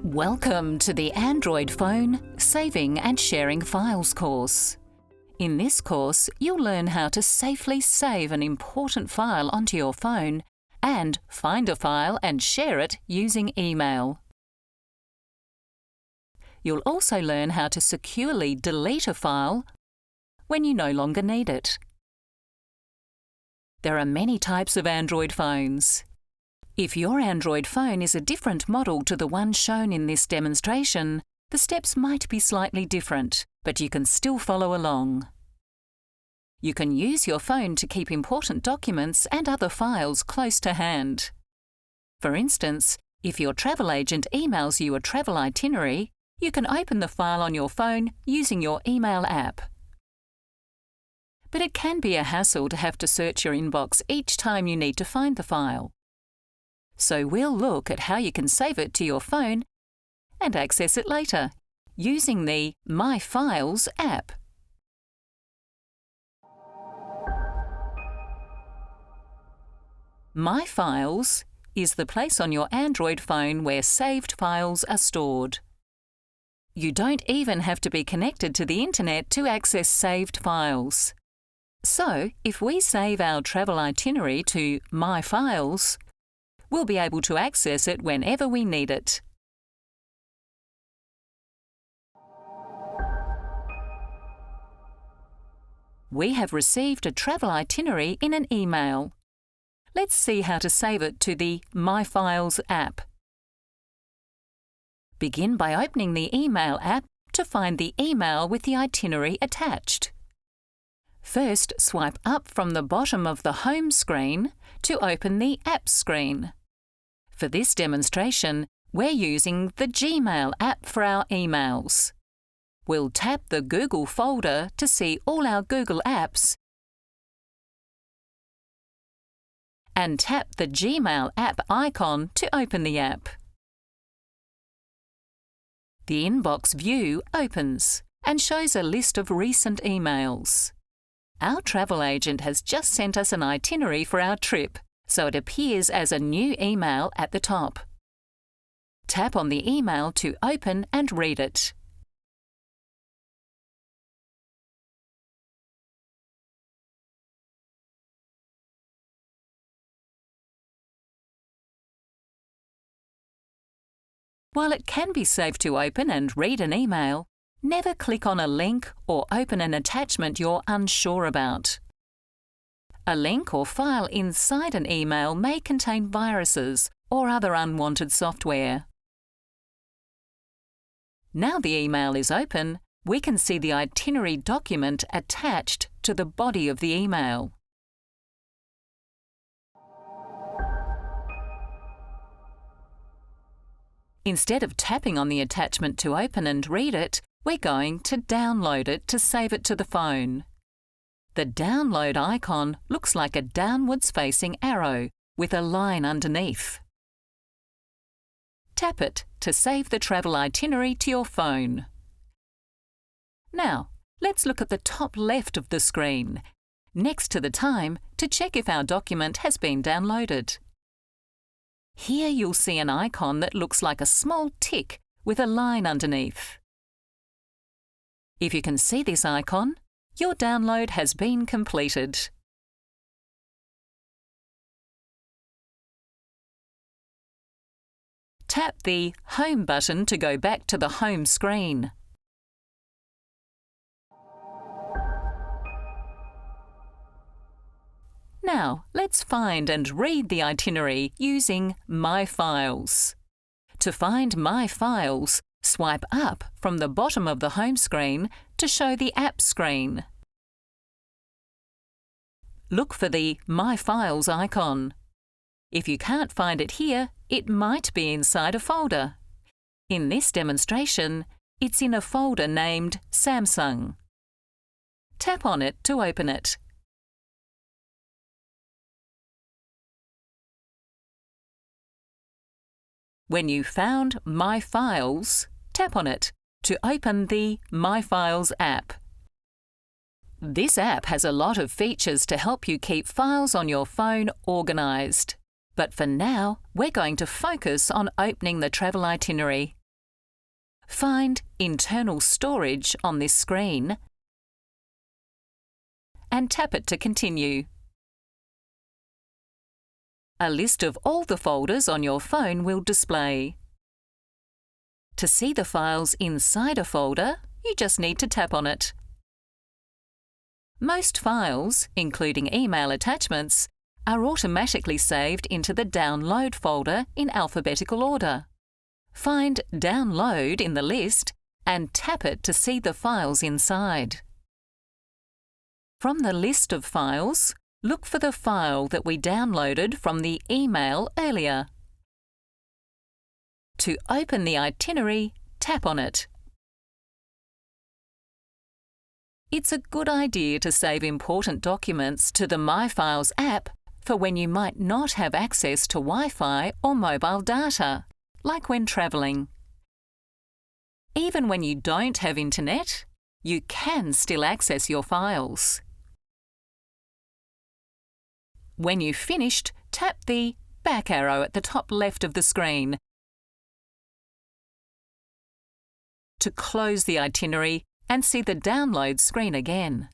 Welcome to the Android Phone Saving and Sharing Files course. In this course, you'll learn how to safely save an important file onto your phone and find a file and share it using email. You'll also learn how to securely delete a file when you no longer need it. There are many types of Android phones. If your Android phone is a different model to the one shown in this demonstration, the steps might be slightly different, but you can still follow along. You can use your phone to keep important documents and other files close to hand. For instance, if your travel agent emails you a travel itinerary, you can open the file on your phone using your email app. But it can be a hassle to have to search your inbox each time you need to find the file. So we'll look at how you can save it to your phone and access it later using the My Files app. My Files is the place on your Android phone where saved files are stored. You don't even have to be connected to the internet to access saved files. So, if we save our travel itinerary to My Files, we'll be able to access it whenever we need it. We have received a travel itinerary in an email. Let's see how to save it to the My Files app. Begin by opening the email app to find the email with the itinerary attached. First, swipe up from the bottom of the home screen to open the app screen. For this demonstration, we're using the Gmail app for our emails. We'll tap the Google folder to see all our Google apps and tap the Gmail app icon to open the app. The inbox view opens and shows a list of recent emails. Our travel agent has just sent us an itinerary for our trip, so it appears as a new email at the top. Tap on the email to open and read it. While it can be safe to open and read an email, never click on a link or open an attachment you're unsure about. A link or file inside an email may contain viruses or other unwanted software. Now the email is open, we can see the itinerary document attached to the body of the email. Instead of tapping on the attachment to open and read it, we're going to download it to save it to the phone. The download icon looks like a downwards-facing arrow with a line underneath. Tap it to save the travel itinerary to your phone. Now, let's look at the top left of the screen, next to the time, to check if our document has been downloaded. Here you'll see an icon that looks like a small tick with a line underneath. If you can see this icon, your download has been completed. Tap the Home button to go back to the home screen. Now, let's find and read the itinerary using My Files. To find My Files, swipe up from the bottom of the home screen to show the app screen. Look for the My Files icon. If you can't find it here, it might be inside a folder. In this demonstration, it's in a folder named Samsung. Tap on it to open it. When you found My Files, tap on it to open the My Files app. This app has a lot of features to help you keep files on your phone organised. But for now, we're going to focus on opening the travel itinerary. Find Internal Storage on this screen and tap it to continue. A list of all the folders on your phone will display. To see the files inside a folder, you just need to tap on it. Most files, including email attachments, are automatically saved into the Download folder in alphabetical order. Find Download in the list and tap it to see the files inside. From the list of files, look for the file that we downloaded from the email earlier. To open the itinerary, tap on it. It's a good idea to save important documents to the My Files app for when you might not have access to Wi-Fi or mobile data, like when travelling. Even when you don't have internet, you can still access your files. When you've finished, tap the back arrow at the top left of the screen to close the itinerary and see the download screen again.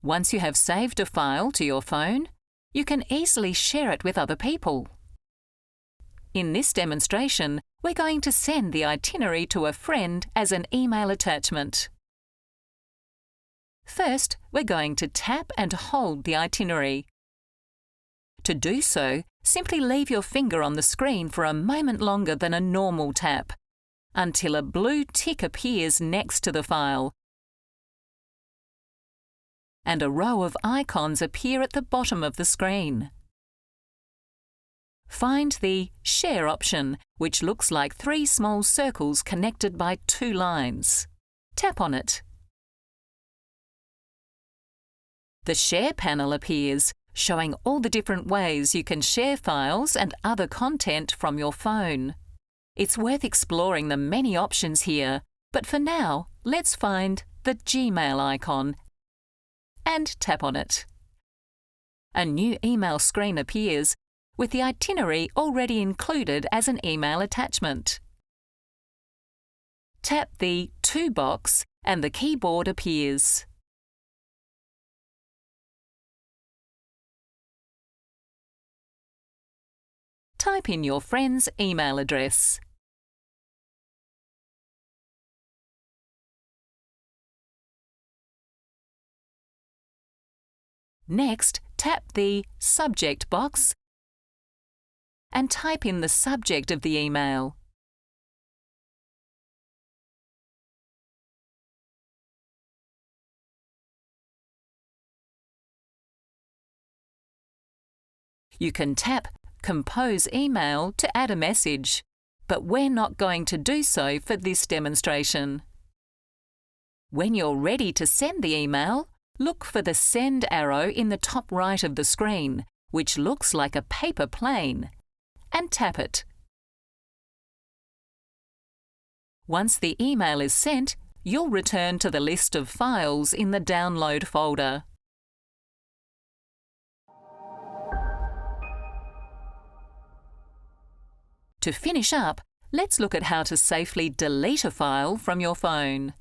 Once you have saved a file to your phone, you can easily share it with other people. In this demonstration, we're going to send the itinerary to a friend as an email attachment. First, we're going to tap and hold the itinerary. To do so, simply leave your finger on the screen for a moment longer than a normal tap, until a blue tick appears next to the file and a row of icons appear at the bottom of the screen. Find the Share option, which looks like 3 small circles connected by 2 lines. Tap on it. The Share panel appears, showing all the different ways you can share files and other content from your phone. It's worth exploring the many options here, but for now, let's find the Gmail icon and tap on it. A new email screen appears, with the itinerary already included as an email attachment. Tap the To box and the keyboard appears. Type in your friend's email address. Next, tap the Subject box and type in the subject of the email. You can tap Compose Email to add a message, but we're not going to do so for this demonstration. When you're ready to send the email, look for the Send arrow in the top right of the screen, which looks like a paper plane, and tap it. Once the email is sent, you'll return to the list of files in the Download folder. To finish up, let's look at how to safely delete a file from your phone.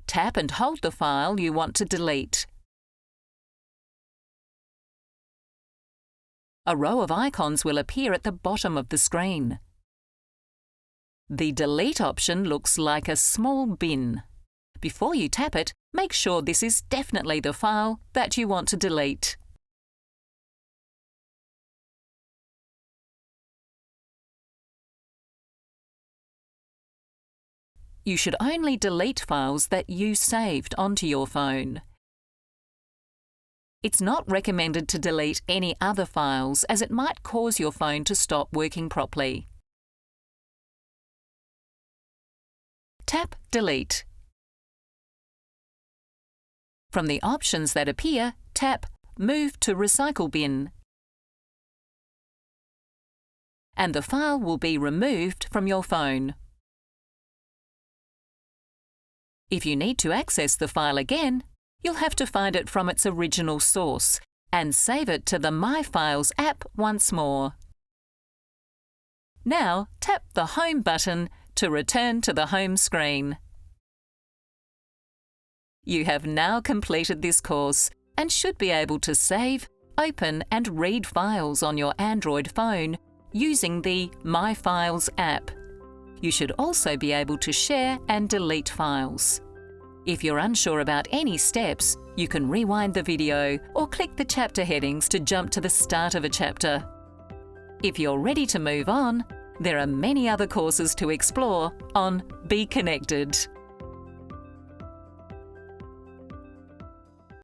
Tap and hold the file you want to delete. A row of icons will appear at the bottom of the screen. The Delete option looks like a small bin. Before you tap it, make sure this is definitely the file that you want to delete. You should only delete files that you saved onto your phone. It's not recommended to delete any other files, as it might cause your phone to stop working properly. Tap Delete. From the options that appear, tap Move to Recycle Bin, and the file will be removed from your phone. If you need to access the file again, you'll have to find it from its original source and save it to the My Files app once more. Now tap the Home button to return to the home screen. You have now completed this course and should be able to save, open and read files on your Android phone using the My Files app. You should also be able to share and delete files. If you're unsure about any steps, you can rewind the video or click the chapter headings to jump to the start of a chapter. If you're ready to move on, there are many other courses to explore on Be Connected.